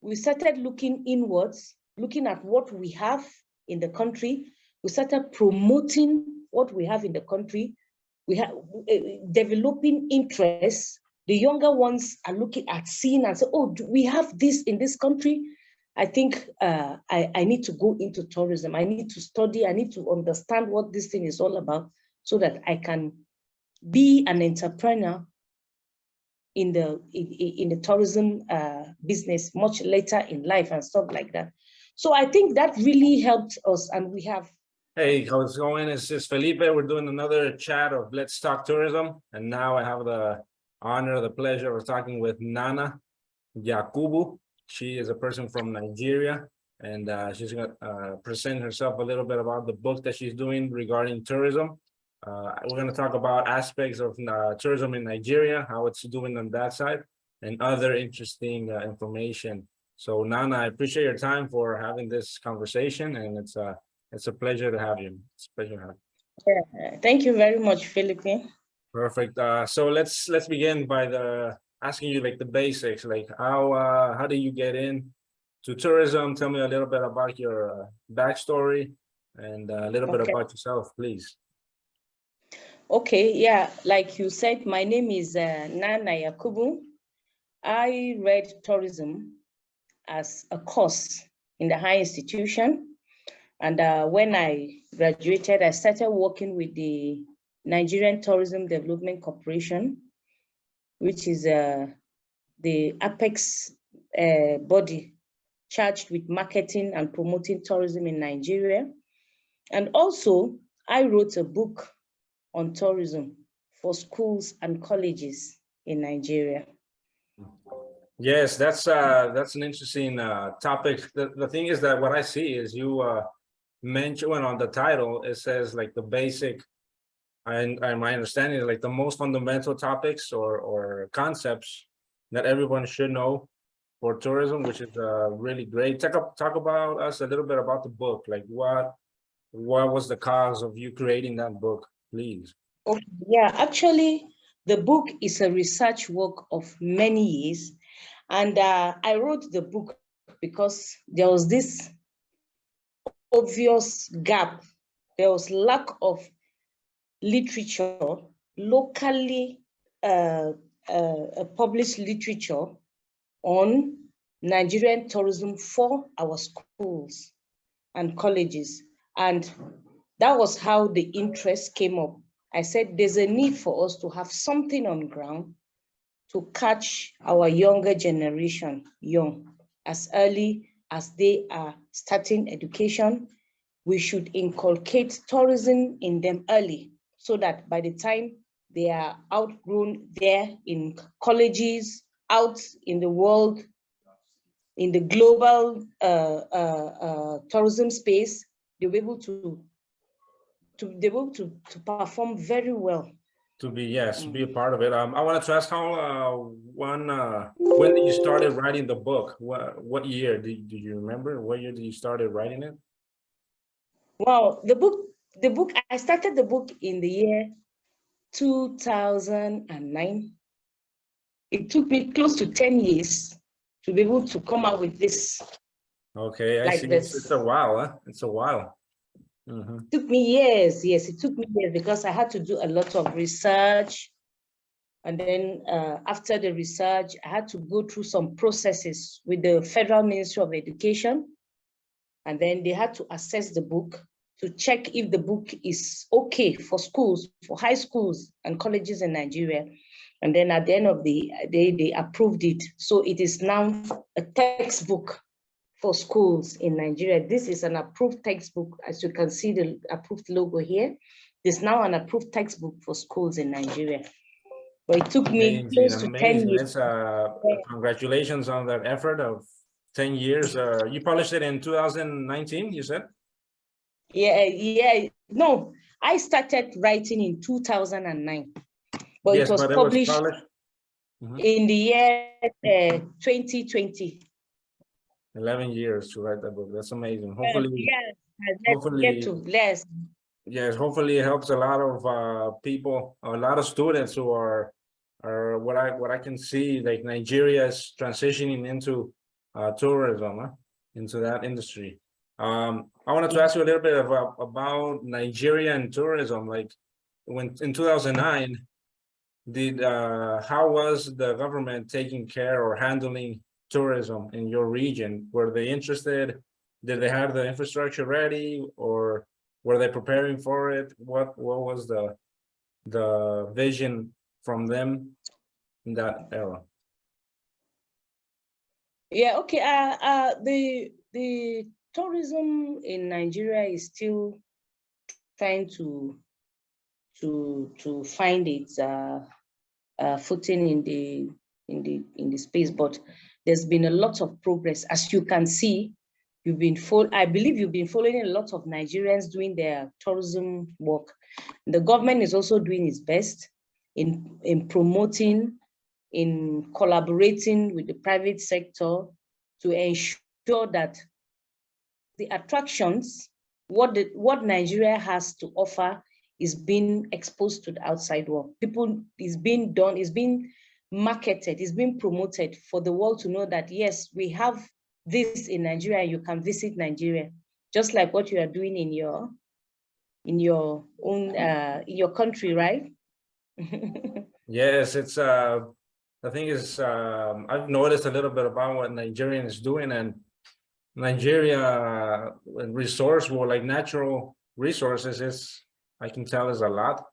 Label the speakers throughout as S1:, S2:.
S1: we started looking inwards, looking at what we have in the country. We started promoting what we have in the country. We have developing interests. The younger ones are looking at seeing and say, oh, we have this in this country. I think I need to go into tourism. I need to study. I need to understand what this thing is all about so that I can be an entrepreneur in the tourism business much later in life and stuff like that. So I think that really helped us, and we have.
S2: Hey, how's it going? It's Felipe. We're doing another chat of Let's Talk Tourism, and now I have the honor, the pleasure of talking with Nanna Yakubu. She is a person from Nigeria, and she's going to present herself a little bit about the book that she's doing regarding tourism. We're going to talk about aspects of tourism in Nigeria, how it's doing on that side, and other interesting information. So, Nanna, I appreciate your time for having this conversation, and it's a pleasure to have you. It's a pleasure to have you.
S1: Yeah, thank you very much, Felipe.
S2: Perfect. So let's begin by asking you like the basics, like how do you get in to tourism? Tell me a little bit about your backstory and a little bit about yourself, please.
S1: Okay, yeah, like you said, my name is Nanna Yakubu. I read tourism as a course in the higher institution. And when I graduated, I started working with the Nigerian Tourism Development Corporation, which is the apex body charged with marketing and promoting tourism in Nigeria. And also, I wrote a book on tourism for schools and colleges in Nigeria.
S2: Yes, that's an interesting topic. The thing is that what I see is you mention on the title, it says like the basic, and my understanding is like the most fundamental topics or concepts that everyone should know for tourism, which is really great. Talk about us a little bit about the book, like what was the cause of you creating that book, please?
S1: Okay. Yeah, actually, the book is a research work of many years, and I wrote the book because there was this obvious gap. There was lack of literature, locally published literature on Nigerian tourism for our schools and colleges. And that was how the interest came up. I said, there's a need for us to have something on ground to catch our younger generation young, as early as they are starting education. We should inculcate tourism in them early so that by the time they are outgrown there in colleges, out in the world, in the global tourism space, they'll be able to perform very well.
S2: To be a part of it. I wanted to ask how when did you started writing the book? What year do you remember? What year did you started writing it?
S1: Well, the book I started the book in the year 2009. It took me close to 10 years to be able to come out with this.
S2: Okay, I see.
S1: This.
S2: It's a while, huh? It's a while.
S1: Mm-hmm. It took me years. Yes, it took me years because I had to do a lot of research. And then after the research, I had to go through some processes with the Federal Ministry of Education. And then they had to assess the book to check if the book is okay for schools, for high schools and colleges in Nigeria. And then at the end of the day, they approved it. So it is now a textbook for schools in Nigeria. This is an approved textbook. As you can see the approved logo here. It's now an approved textbook for schools in Nigeria. But it took me close to 10 years.
S2: Congratulations on that effort of 10 years. You published it in 2019, you said?
S1: Yeah. No, I started writing in 2009. But yes, it was published in the year 2020.
S2: 11 years to write that book. That's amazing. Hopefully, yes, hopefully it helps a lot of people, a lot of students who are what I can see, like Nigeria is transitioning into tourism, into that industry. I wanted to ask you a little bit about Nigeria and tourism. Like when in 2009, how was the government taking care or handling tourism in your region? Were they interested? Did they have the infrastructure ready, or were they preparing for it? What was the vision from them in that era?
S1: Yeah, okay. The tourism in Nigeria is still trying to find its footing in the space, but there's been a lot of progress. As you can see, I believe you've been following a lot of Nigerians doing their tourism work. The government is also doing its best in promoting, in collaborating with the private sector to ensure that the attractions, what Nigeria has to offer is being exposed to the outside world. Is being marketed, is being promoted for the world to know that, yes, we have this in Nigeria, you can visit Nigeria, just like what you are doing in your own, in your country, right?
S2: Yes, it's the thing is, I've noticed a little bit about what Nigeria is doing, and Nigeria resourceful, like natural resources, I can tell is a lot,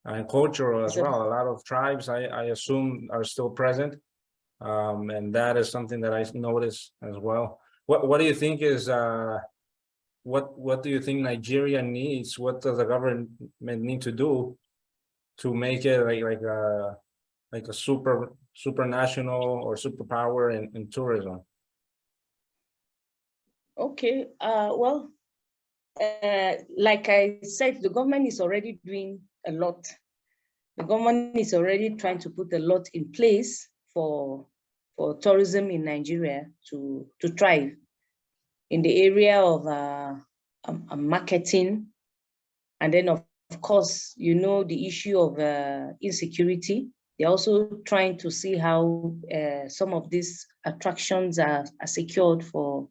S2: and cultural as well. A lot of tribes, I assume, are still present, and that is something that I notice as well. What do you think is what do you think Nigeria needs? What does the government need to do to make it like a super national or superpower in tourism?
S1: Okay, well, like I said, the government is already doing a lot. The government is already trying to put a lot in place for tourism in Nigeria to thrive in the area of marketing. And then of course, you know, the issue of insecurity. They're also trying to see how some of these attractions are secured for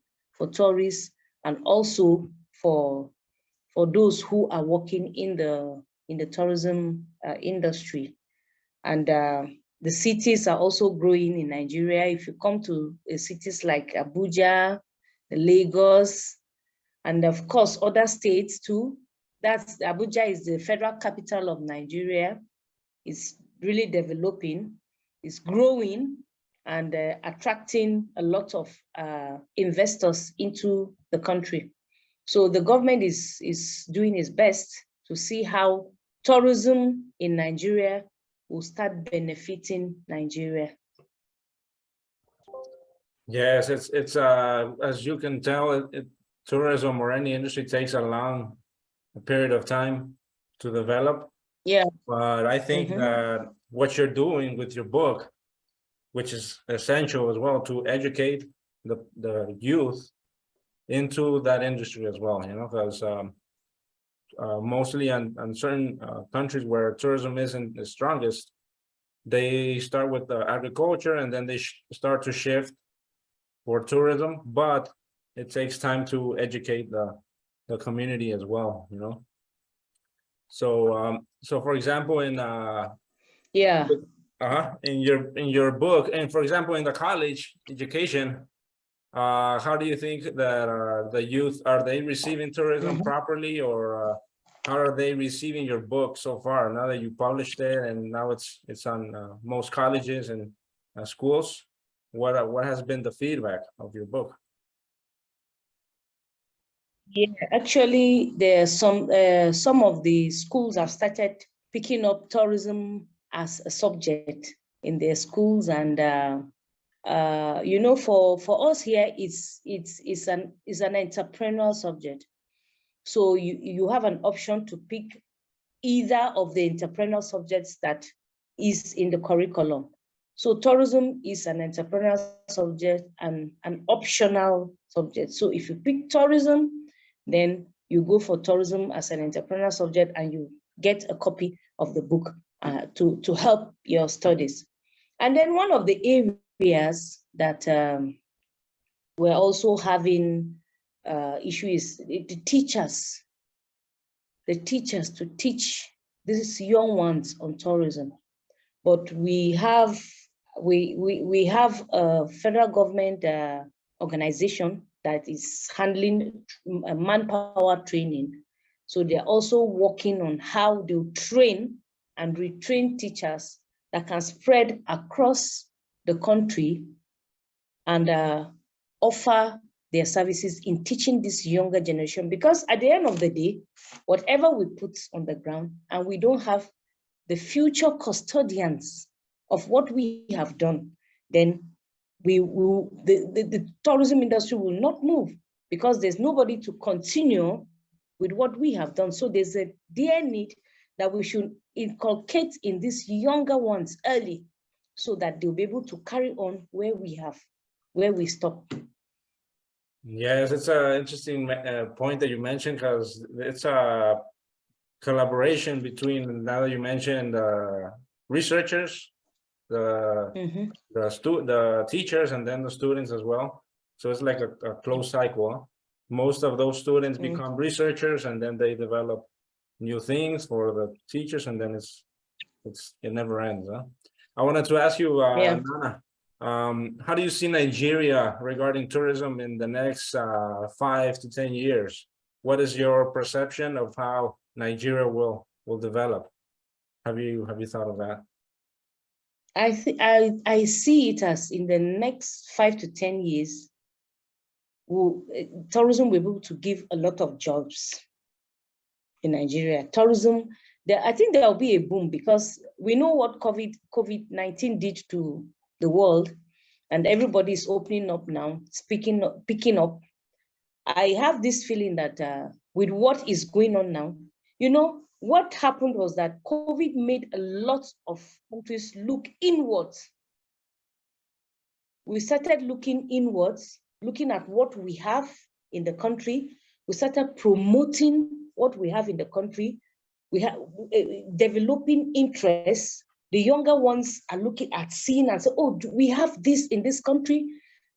S1: tourists, and also for those who are working in the tourism industry. And the cities are also growing in Nigeria. If you come to cities like Abuja, Lagos, and of course other states too, Abuja is the federal capital of Nigeria. It's really developing, it's growing, and attracting a lot of investors into the country. So the government is doing its best to see how tourism in Nigeria will start benefiting Nigeria.
S2: Yes, it's as you can tell, tourism or any industry takes a long period of time to develop.
S1: Yeah.
S2: But I think that what you're doing with your book, which is essential as well, to educate the youth into that industry as well, you know, because mostly on certain countries where tourism isn't the strongest, they start with the agriculture and then they start to shift for tourism, but it takes time to educate the community as well, you know. So so for example, in in your book, and for example in the college education, how do you think that the youth, are they receiving tourism properly, or how are they receiving your book so far, now that you published it and now it's on most colleges and schools? What has been the feedback of your book?
S1: Yeah, actually, there's some of the schools have started picking up tourism as a subject in their schools, and you know, for us here, it's an entrepreneurial subject. So you have an option to pick either of the entrepreneurial subjects that is in the curriculum. So tourism is an entrepreneurial subject and an optional subject. So if you pick tourism, then you go for tourism as an entrepreneurial subject, and you get a copy of the book to help your studies. And then one of the areas that we're also having issues, the teachers to teach these young ones on tourism. But we have a federal government organization that is handling manpower training. So they're also working on how they train and retrain teachers that can spread across the country and offer their services in teaching this younger generation. Because at the end of the day, whatever we put on the ground and we don't have the future custodians of what we have done, then the tourism industry will not move, because there's nobody to continue with what we have done. So there's a dear need that we should inculcate in these younger ones early, so that they'll be able to carry on where we stopped.
S2: Yes, it's an interesting point that you mentioned, because it's a collaboration between, now that you mentioned, researchers, the teachers, and then the students as well. So it's like a closed cycle. Most of those students become researchers, and then they develop new things for the teachers, and then it never ends. I wanted to ask you, Nanna, how do you see Nigeria regarding tourism in the next 5 to 10 years? What is your perception of how Nigeria will develop? Have you thought of that?
S1: I see it as in the next 5 to 10 years, tourism will be able to give a lot of jobs in Nigeria. Tourism, I think there will be a boom, because we know what COVID-19 did to the world, and everybody is opening up now, picking up. I have this feeling that with what is going on now, what happened was that COVID made a lot of countries look inwards. We started looking inwards, looking at what we have in the country. We started promoting what we have in the country. We have developing interests. The younger ones are looking at seeing and say, oh, we have this in this country.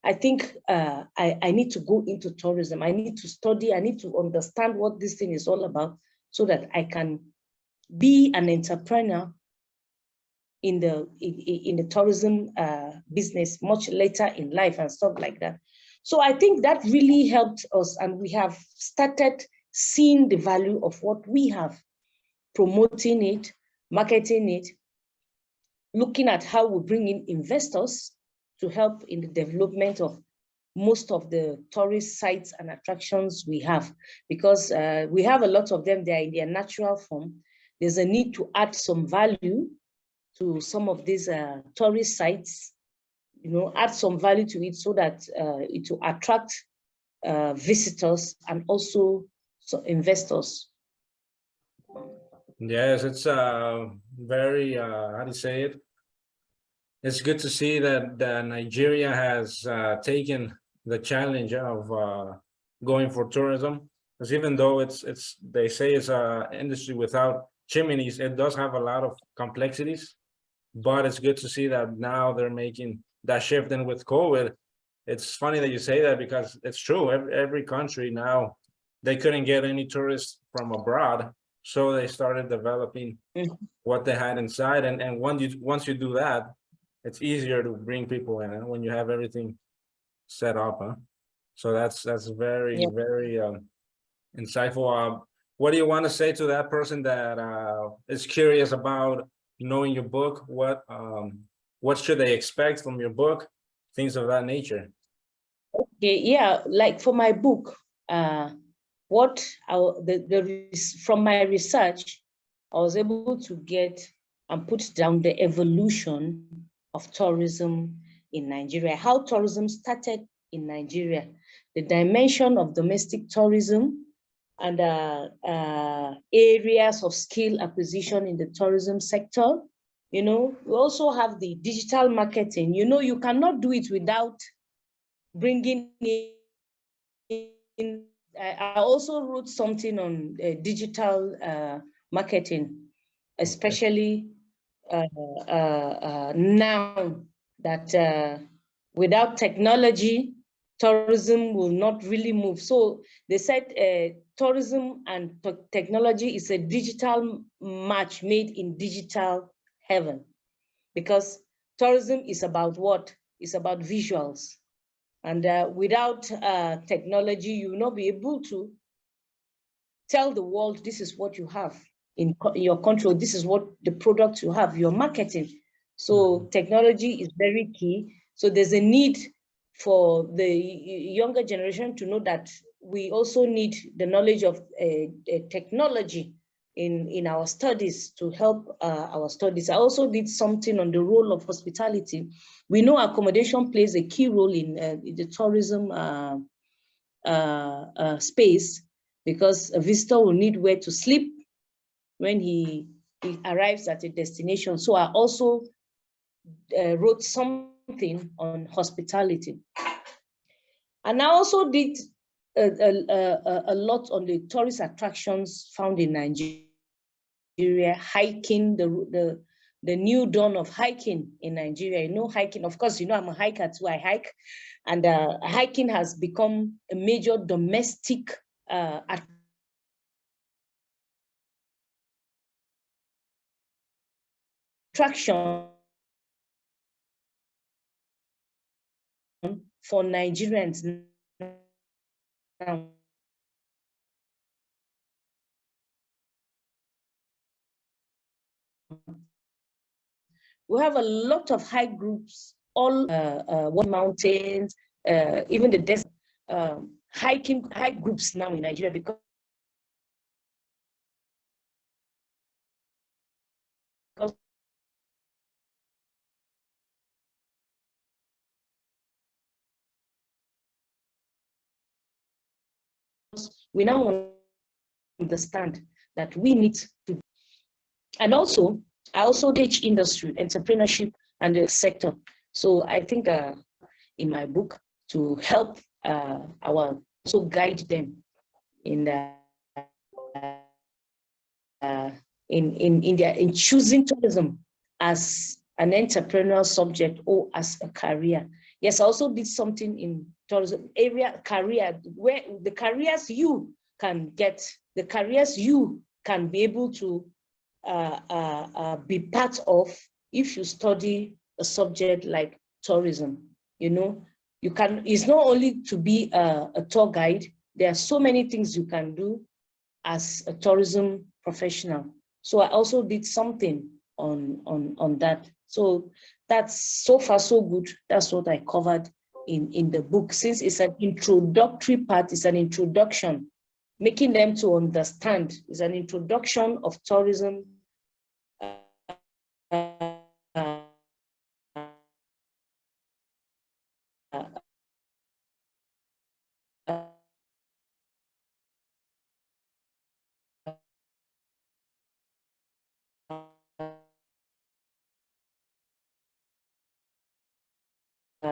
S1: I think I need to go into tourism. I need to study. I need to understand what this thing is all about, so that I can be an entrepreneur in the tourism business much later in life and stuff like that. So I think that really helped us, and we have started seeing the value of what we have, promoting it, marketing it, looking at how we bring in investors to help in the development of most of the tourist sites and attractions we have, because we have a lot of them. They are in their natural form. There's a need to add some value to some of these tourist sites, add some value to it, so that it will attract visitors and also investors.
S2: Yes, it's very, how do you say it? It's good to see that Nigeria has taken the challenge of going for tourism, because even though they say it's an industry without chimneys, it does have a lot of complexities. But it's good to see that now they're making that shift. And with COVID, it's funny that you say that, because it's true. Every country now, they couldn't get any tourists from abroad, so they started developing what they had inside. And once you do that, it's easier to bring people in when you have everything set up. So that's very very insightful. What do you want to say to that person that is curious about knowing your book? What should they expect from your book? Things of that nature.
S1: Okay, yeah, like for my book, from my research, I was able to get and put down the evolution of tourism in Nigeria, how tourism started in Nigeria, the dimension of domestic tourism, and areas of skill acquisition in the tourism sector. We also have the digital marketing. You cannot do it without bringing in. I also wrote something on digital marketing, especially now that without technology, tourism will not really move. So they said tourism and technology is a digital match made in digital heaven, because tourism is about what? It's about visuals. And without technology, you will not be able to tell the world this is what you have in your country, this is what the product you have, your marketing. So technology is very key. So there's a need for the younger generation to know that we also need the knowledge of technology in our studies to help our studies. I also did something on the role of hospitality. We know accommodation plays a key role in the tourism space, because a visitor will need where to sleep when he arrives at a destination. So I also wrote something on hospitality. And I also did a lot on the tourist attractions found in Nigeria, hiking, the new dawn of hiking in Nigeria. You know, hiking, of course, you know, I'm a hiker too, I hike. And hiking has become a major domestic attraction for Nigerians now. We have a lot of hike groups, all mountains, even the desert, hike groups now in Nigeria, because we now understand that we need to. And also, I also teach industry, entrepreneurship, and the sector. So I think in my book to help also guide them in in choosing tourism as an entrepreneurial subject or as a career. Yes, I also did something in tourism area career, where the careers you can get, the careers you can be able to be part of if you study a subject like tourism. You know, you can, it's not only to be a tour guide, there are so many things you can do as a tourism professional. So I also did something on that. So that's so far so good. That's what I covered in the book. Since it's an introductory part, it's an introduction, making them to understand. It's an introduction of tourism.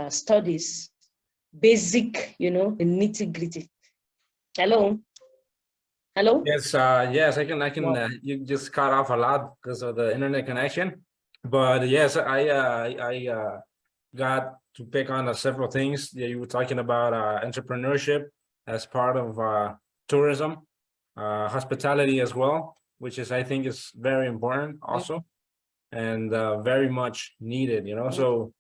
S1: Studies, basic, you know, the nitty-gritty. Hello. Hello.
S2: Yes, yes, I can. You just cut off a lot because of the internet connection, but yes, I got to pick on several things. Yeah, you were talking about entrepreneurship as part of tourism, hospitality as well, which is, I think, is very important also, and very much needed. You know, so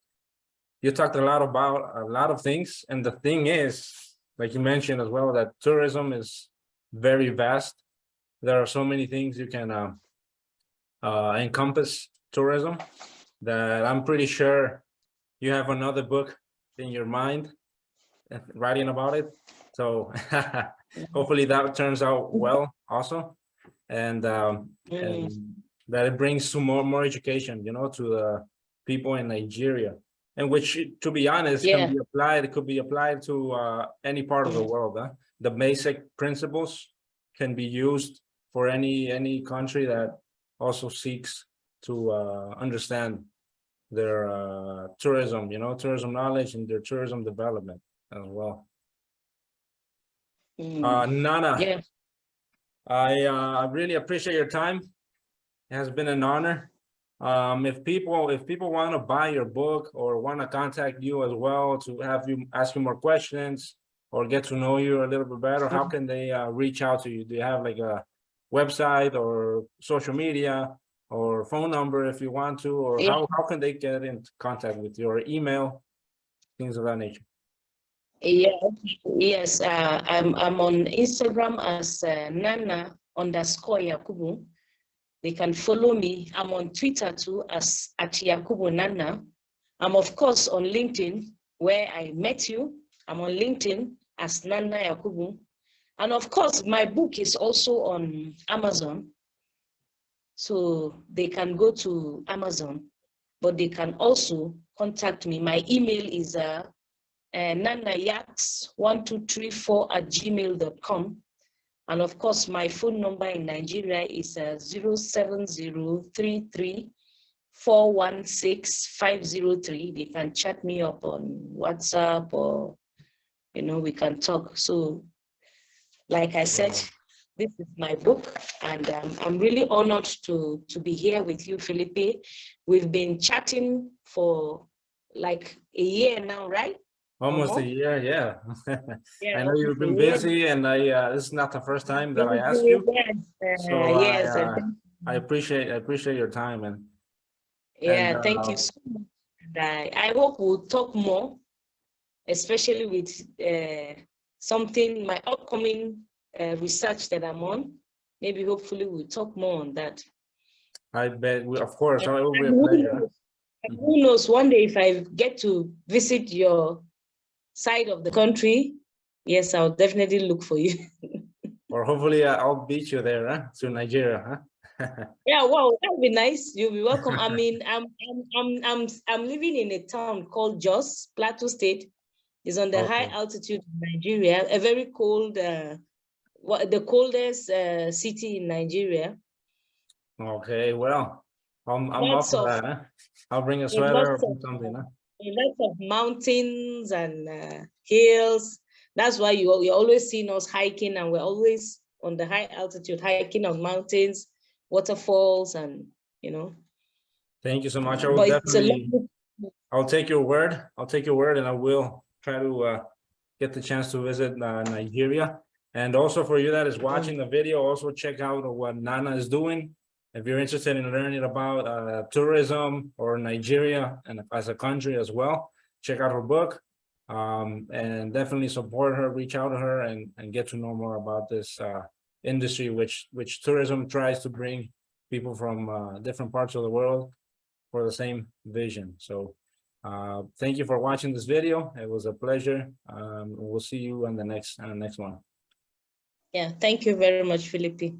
S2: you talked a lot about a lot of things, and the thing is, like you mentioned as well, that tourism is very vast. There are so many things you can encompass tourism that I'm pretty sure you have another book in your mind writing about it. So hopefully that turns out well also, and that it brings to more education, you know, to the people in Nigeria, and which, to be honest, can be applied. It could be applied to any part of the world. The basic principles can be used for any country that also seeks to understand their tourism, you know, tourism knowledge and their tourism development as well. Nanna, I really appreciate your time. It has been an honor If people want to buy your book or want to contact you as well to have you ask you more questions or get to know you a little bit better, how can they reach out to you? Do you have like a website or social media or phone number if you want to, or
S1: Yeah.
S2: how can they get in contact with you, or email, things of that nature?
S1: Yeah, yes, I'm on Instagram as Nanna_Yakubu. They can follow me. I'm on Twitter too as @Yakubu Nanna. I'm of course on LinkedIn where I met you. I'm on LinkedIn as Nanna Yakubu. And of course, my book is also on Amazon. So they can go to Amazon, but they can also contact me. My email is nannayaks1234@gmail.com. And of course, my phone number in Nigeria is 07033416503. They can chat me up on WhatsApp, or, we can talk. So, like I said, this is my book, and I'm really honored to be here with you, Felipe. We've been chatting for like a year now, right?
S2: Almost a year, yeah.
S1: Yeah,
S2: I know you've been busy, and this is not the first time that I asked you. So
S1: yes,
S2: I appreciate your time, and
S1: thank you so much. And I hope we'll talk more, especially with something, my upcoming research that I'm on. Maybe hopefully we'll talk more on that.
S2: I bet of course, it will be a
S1: And
S2: pleasure.
S1: who knows, one day if I get to visit your side of the country, yes, I'll definitely look for you.
S2: Or hopefully I'll beat you there, to Nigeria, huh?
S1: Yeah, wow, that would be nice. You'll be welcome. I mean, I'm living in a town called Jos, Plateau State. It's on the high altitude in Nigeria, a very cold, the coldest city in Nigeria.
S2: Okay, well, I'm up for that, huh? I'll bring a sweater or something, huh?
S1: Lots of mountains and hills. That's why you're always seeing us hiking, and we're always on the high altitude, hiking on mountains, waterfalls, and
S2: Thank you so much. I will definitely, I'll take your word. I'll take your word, and I will try to get the chance to visit Nigeria. And also for you that is watching the video, also check out what Nanna is doing. If you're interested in learning about tourism or Nigeria and as a country as well, check out her book, and definitely support her, reach out to her, and get to know more about this industry, which tourism tries to bring people from different parts of the world for the same vision. So thank you for watching this video. It was a pleasure. We'll see you on the next one.
S1: Yeah, thank you very much, Felipe.